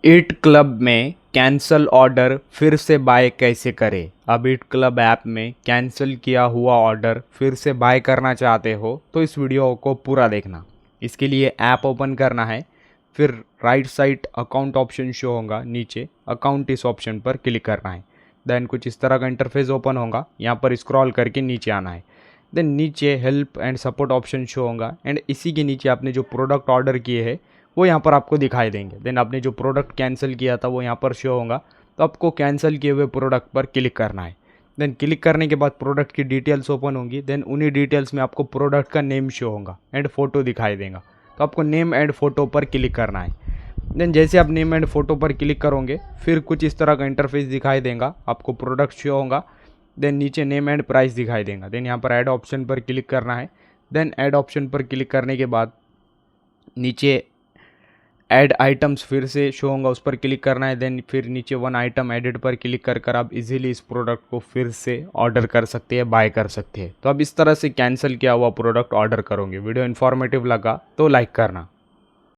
ईट club में cancel order फिर से बाय कैसे करें। अब ईट क्लब ऐप में कैंसिल किया हुआ ऑर्डर फिर से बाय करना चाहते हो तो इस वीडियो को पूरा देखना। इसके लिए ऐप ओपन करना है, फिर right side account option show होगा, नीचे अकाउंट इस ऑप्शन पर क्लिक करना है। देन कुछ इस तरह का इंटरफेस ओपन होगा, यहाँ पर स्क्रॉल करके नीचे आना है। देन नीचे help and support option show होगा एंड इसी के नीचे आपने जो प्रोडक्ट ऑर्डर किए हैं वो यहाँ पर आपको दिखाई देंगे। देन आपने जो प्रोडक्ट कैंसिल किया था वो यहाँ पर शो होगा, तो आपको कैंसिल किए हुए प्रोडक्ट पर क्लिक करना है। देन क्लिक करने के बाद प्रोडक्ट की डिटेल्स ओपन होंगी। देन उन्हीं डिटेल्स में आपको प्रोडक्ट का नेम शो होगा एंड फोटो दिखाई देगा, तो आपको नेम एंड फोटो पर क्लिक करना है। देन जैसे आप नेम एंड फोटो पर क्लिक करोगे फिर कुछ इस तरह का इंटरफेस दिखाई देगा, आपको प्रोडक्ट शो होगा। देन नीचे नेम एंड प्राइस दिखाई देगा। देन यहाँ पर ऐड ऑप्शन पर क्लिक करना है। देन ऐड ऑप्शन पर क्लिक करने के बाद नीचे ऐड आइटम्स फिर से शो होगा, उस पर क्लिक करना है। देन फिर नीचे वन आइटम एडिट पर क्लिक कर आप इजीली इस प्रोडक्ट को फिर से ऑर्डर कर सकते हैं, बाय कर सकते हैं। तो अब इस तरह से कैंसिल किया हुआ प्रोडक्ट ऑर्डर करोगे। वीडियो इन्फॉर्मेटिव लगा तो लाइक करना।